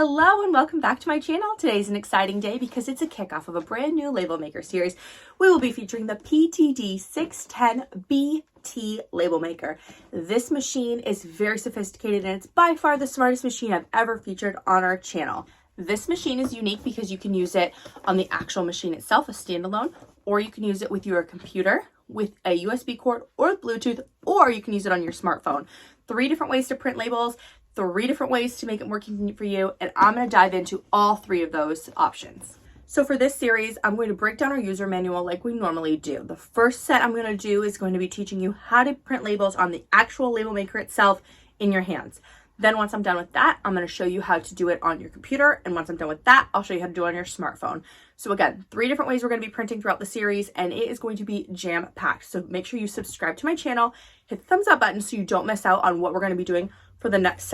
Hello and welcome back to my channel. Today's an exciting day because it's a kickoff of a brand new label maker series. We will be featuring the PTD610BT label maker. This machine is very sophisticated and it's by far the smartest machine I've ever featured on our channel. This machine is unique because you can use it on the actual machine itself, a standalone, or you can use it with your computer with a USB cord or Bluetooth, or you can use it on your smartphone. 3 different ways to print labels, 3 different ways to make it more convenient for you, and I'm going to dive into all 3 of those options. So for this series, I'm going to break down our user manual like we normally do. The first set I'm going to do is going to be teaching you how to print labels on the actual label maker itself in your hands. Then once I'm done with that, I'm going to show you how to do it on your computer, and once I'm done with that, I'll show you how to do it on your smartphone. So again, 3 different ways we're going to be printing throughout the series, and it is going to be jam-packed. So make sure you subscribe to my channel, hit the thumbs up button so you don't miss out on what we're going to be doing for the next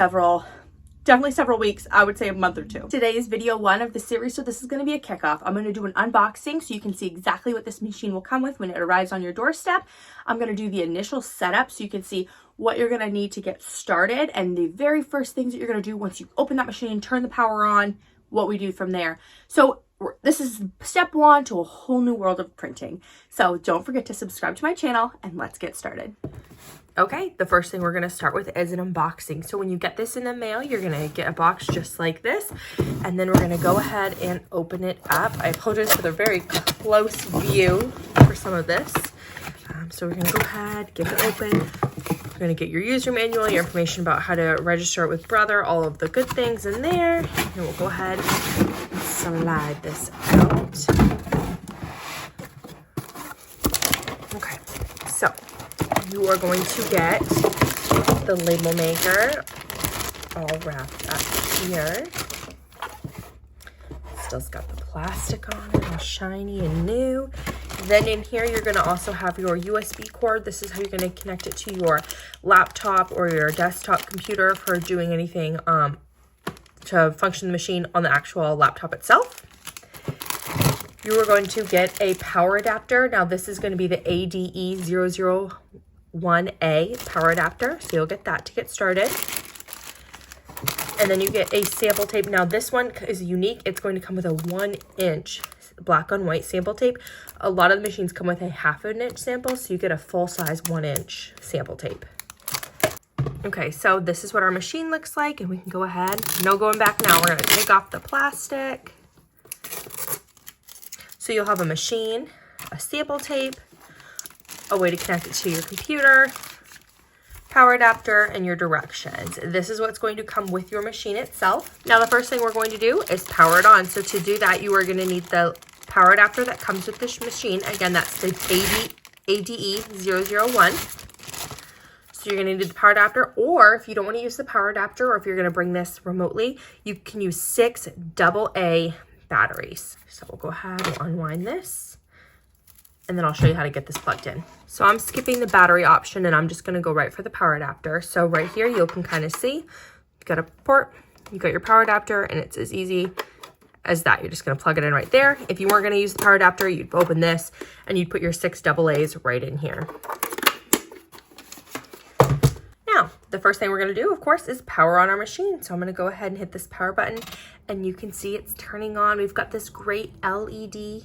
definitely several weeks, I would say a month or 2. Today is video 1 of the series, so this is going to be a kickoff. I'm going to do an unboxing so you can see exactly what this machine will come with when it arrives on your doorstep. I'm going to do the initial setup so you can see what you're going to need to get started and the very first things that you're going to do once you open that machine, turn the power on, what we do from there. So this is step 1 to a whole new world of printing. So don't forget to subscribe to my channel and let's get started. Okay, the first thing we're going to start with is an unboxing. So when you get this in the mail, you're going to get a box just like this, and then we're going to go ahead and open it up. I apologize for the very close view for some of this. So we're going to go ahead, get it open. You're going to get your user manual, your information about how to register it with Brother, all of the good things in there. And we'll go ahead and slide this out. Okay, so you are going to get the label maker all wrapped up here. Still's got the plastic on it, all shiny and new. Then in here, you're going to also have your USB cord. This is how you're going to connect it to your laptop or your desktop computer for doing anything to function the machine on the actual laptop itself. You are going to get a power adapter. Now this is going to be the ADE001A power adapter. So you'll get that to get started. And then you get a sample tape. Now this one is unique. It's going to come with a 1-inch black on white sample tape. A lot of the machines come with a 1/2 inch sample, so you get a full size 1-inch sample tape. Okay, so this is what our machine looks like, and we can go ahead. No going back now. We're going to take off the plastic. So you'll have a machine, a sample tape, a way to connect it to your computer, power adapter, and your directions. This is what's going to come with your machine itself. Now the first thing we're going to do is power it on. So to do that, you are going to need the power adapter that comes with this machine. Again, that's the ADE001. So you're going to need the power adapter, or if you don't want to use the power adapter, or if you're going to bring this remotely, you can use 6 AA batteries. So we'll go ahead and unwind this, and then I'll show you how to get this plugged in. So I'm skipping the battery option and I'm just going to go right for the power adapter. So right here, you can kind of see, you've got a port, you got your power adapter, and it's as easy as that. You're just going to plug it in right there. If you weren't going to use the power adapter, you'd open this and you'd put your 6 AA's right in here. Now, the first thing we're going to do, of course, is power on our machine. So I'm going to go ahead and hit this power button, and you can see it's turning on. We've got this great LCD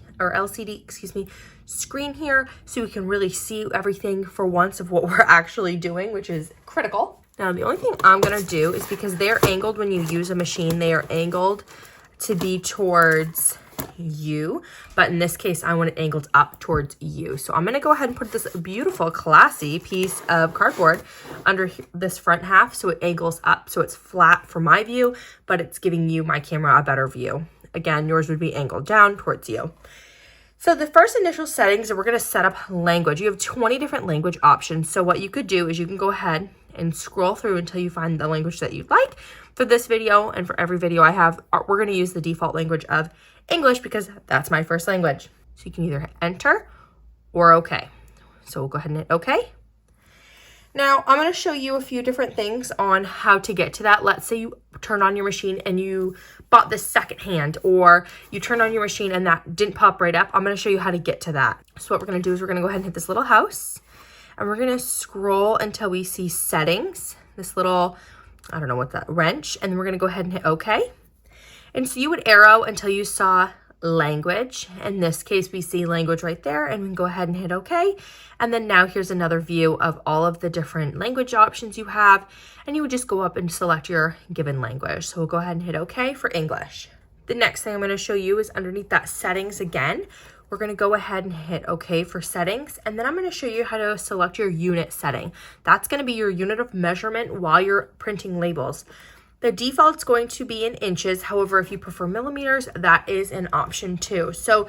screen here, so we can really see everything for once of what we're actually doing, which is critical. Now, the only thing I'm going to do is, because they're angled when you use a machine, they are angled to be towards you, but in this case I want it angled up towards you. So I'm going to go ahead and put this beautiful classy piece of cardboard under this front half so it angles up so it's flat for my view, but it's giving you, my camera, a better view. Again, yours would be angled down towards you. So the first initial settings are, we're going to set up language. You have 20 different language options. So what you could do is you can go ahead and scroll through until you find the language that you'd like. For this video and for every video I have, we're going to use the default language of English because that's my first language. So you can either hit enter or OK. So we'll go ahead and hit OK. Now I'm going to show you a few different things on how to get to that. Let's say you turn on your machine and you bought this secondhand, or you turned on your machine and that didn't pop right up. I'm going to show you how to get to that. So what we're going to do is we're going to go ahead and hit this little house, and we're going to scroll until we see settings, this little, I don't know what that, wrench, and then we're going to go ahead and hit OK. And so you would arrow until you saw language. In this case, we see language right there, and we can go ahead and hit OK. And then now here's another view of all of the different language options you have, and you would just go up and select your given language. So we'll go ahead and hit OK for English. The next thing I'm going to show you is underneath that settings again. We're going to go ahead and hit OK for settings, and then I'm going to show you how to select your unit setting. That's going to be your unit of measurement while you're printing labels. The default's going to be in inches. However, if you prefer millimeters, that is an option too. So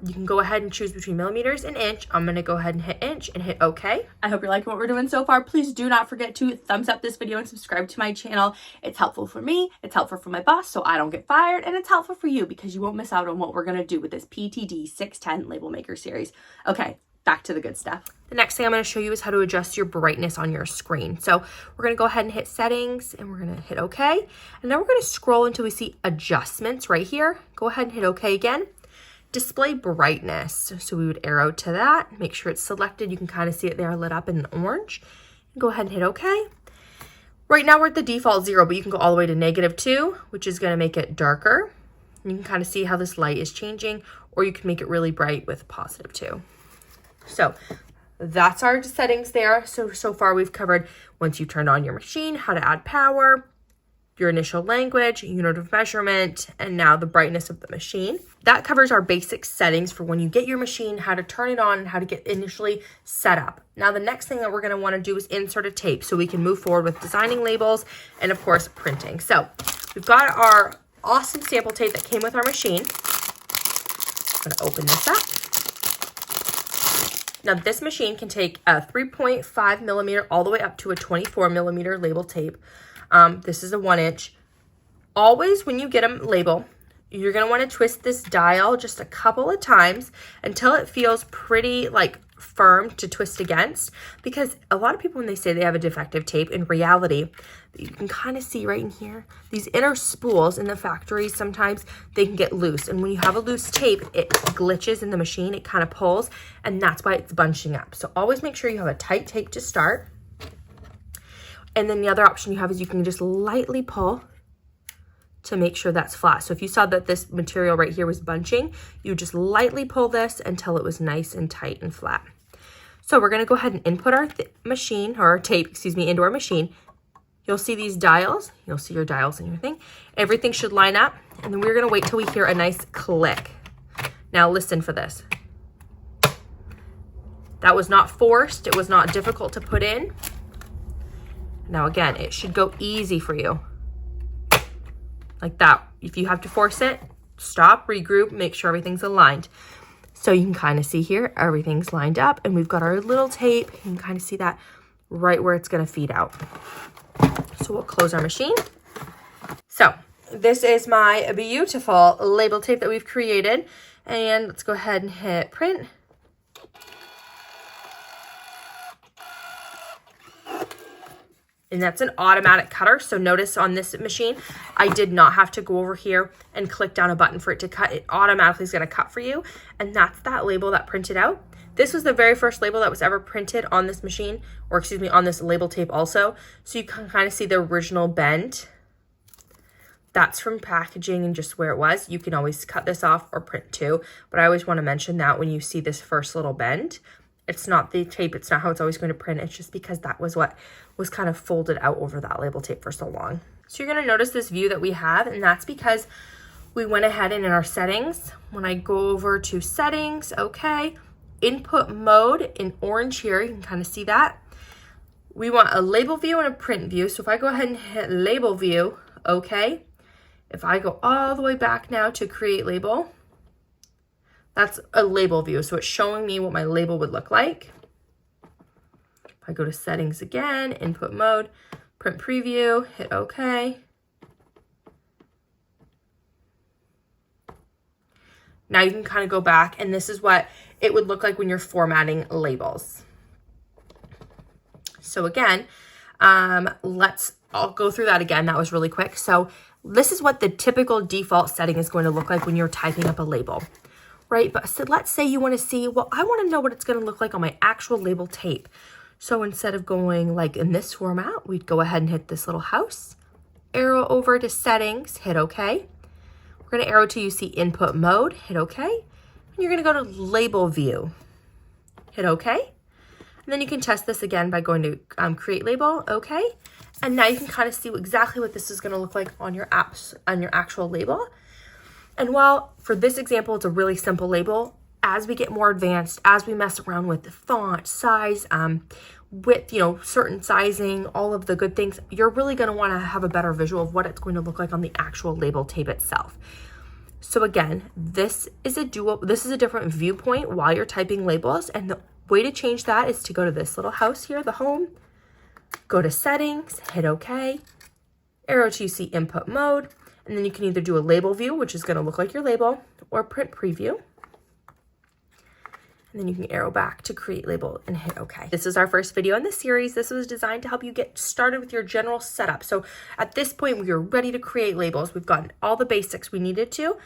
you can go ahead and choose between millimeters and inch. I'm going to go ahead and hit inch and hit OK. I hope you're liking what we're doing so far. Please do not forget to thumbs up this video and subscribe to my channel. It's helpful for me, it's helpful for my boss so I don't get fired, and it's helpful for you because you won't miss out on what we're going to do with this PTD610 label maker series. Okay, back to the good stuff. The next thing I'm going to show you is how to adjust your brightness on your screen. So we're going to go ahead and hit settings, and we're going to hit OK. And now we're going to scroll until we see adjustments right here. Go ahead and hit OK again. Display brightness. So we would arrow to that, make sure it's selected. You can kind of see it there lit up in orange. Go ahead and hit OK. Right now we're at the default 0, but you can go all the way to -2, which is going to make it darker. And you can kind of see how this light is changing, or you can make it really bright with +2. So that's our settings there. So far we've covered once you turned on your machine, how to add power, your initial language, unit of measurement, and now the brightness of the machine. That covers our basic settings for when you get your machine, how to turn it on, and how to get initially set up. Now the next thing that we're going to want to do is insert a tape so we can move forward with designing labels and of course printing. So we've got our awesome sample tape that came with our machine. I'm going to open this up. Now this machine can take a 3.5 millimeter all the way up to a 24 millimeter label tape. This is a 1 inch. Always when you get a label, you're going to want to twist this dial just a couple of times until it feels pretty like firm to twist against, because a lot of people when they say they have a defective tape, in reality, you can kind of see right in here, these inner spools in the factory, sometimes they can get loose. And when you have a loose tape, it glitches in the machine, it kind of pulls, and that's why it's bunching up. So always make sure you have a tight tape to start. And then the other option you have is you can just lightly pull to make sure that's flat. So if you saw that this material right here was bunching, you just lightly pull this until it was nice and tight and flat. So we're going to go ahead and input our machine, or our tape, excuse me, into our machine. You'll see these dials. You'll see your dials and everything. Everything should line up. And then we're going to wait till we hear a nice click. Now listen for this. That was not forced. It was not difficult to put in. Now again, it should go easy for you. Like that. If you have to force it, stop, regroup, make sure everything's aligned. So you can kind of see here, everything's lined up, and we've got our little tape. You can kind of see that right where it's going to feed out. So we'll close our machine. So this is my beautiful label tape that we've created. And let's go ahead and hit print. And that's an automatic cutter. So notice on this machine, I did not have to go over here and click down a button for it to cut. It automatically is going to cut for you. And that's that label that printed out. This was the very first label that was ever printed on this machine, or excuse me, on this label tape also. So you can kind of see the original bend. That's from packaging and just where it was. You can always cut this off or print too. But I always want to mention that when you see this first little bend, it's not the tape, it's not how it's always going to print. It's just because that was what was kind of folded out over that label tape for so long. So you're going to notice this view that we have, and that's because we went ahead and in our settings, when I go over to settings, okay, input mode in orange here, you can kind of see that. We want a label view and a print view. So if I go ahead and hit label view, okay, if I go all the way back now to create label, that's a label view. So it's showing me what my label would look like. If I go to settings again, input mode, print preview, hit OK. Now you can kind of go back, and this is what it would look like when you're formatting labels. So again, I'll go through that again. That was really quick. So this is what the typical default setting is going to look like when you're typing up a label. Right, but so let's say you want to see, well, I want to know what it's going to look like on my actual label tape. So instead of going like in this format, we'd go ahead and hit this little house, arrow over to settings, hit OK. We're gonna arrow till you see input mode, hit okay. And you're gonna go to label view, hit okay. And then you can test this again by going to create label, okay. And now you can kind of see exactly what this is gonna look like on your apps, on your actual label. And while for this example, it's a really simple label, as we get more advanced, as we mess around with the font, size, width, you know, certain sizing, all of the good things, you're really going to want to have a better visual of what it's going to look like on the actual label tape itself. So again, this is a different viewpoint while you're typing labels, and the way to change that is to go to this little house here, the home, go to settings, hit okay, arrow to see input mode, and then you can either do a label view, which is going to look like your label, or print preview. And then you can arrow back to create label and hit okay. This is our first video in this series. This was designed to help you get started with your general setup. So at this point, we are ready to create labels. We've gotten all the basics we needed to.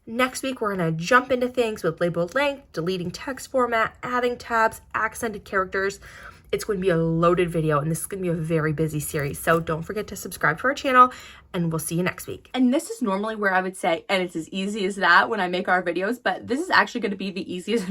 Next week, we're gonna jump into things with label length, deleting text format, adding tabs, accented characters. It's going to be a loaded video, and this is going to be a very busy series. So don't forget to subscribe to our channel, and we'll see you next week. And this is normally where I would say, and it's as easy as that when I make our videos, but this is actually going to be the easiest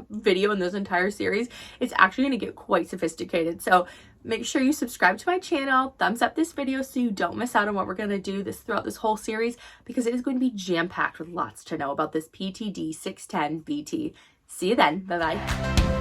video in this entire series. It's actually going to get quite sophisticated. So make sure you subscribe to my channel, thumbs up this video so you don't miss out on what we're going to do throughout this whole series, because it is going to be jam-packed with lots to know about this PTD610BT. See you then. Bye-bye.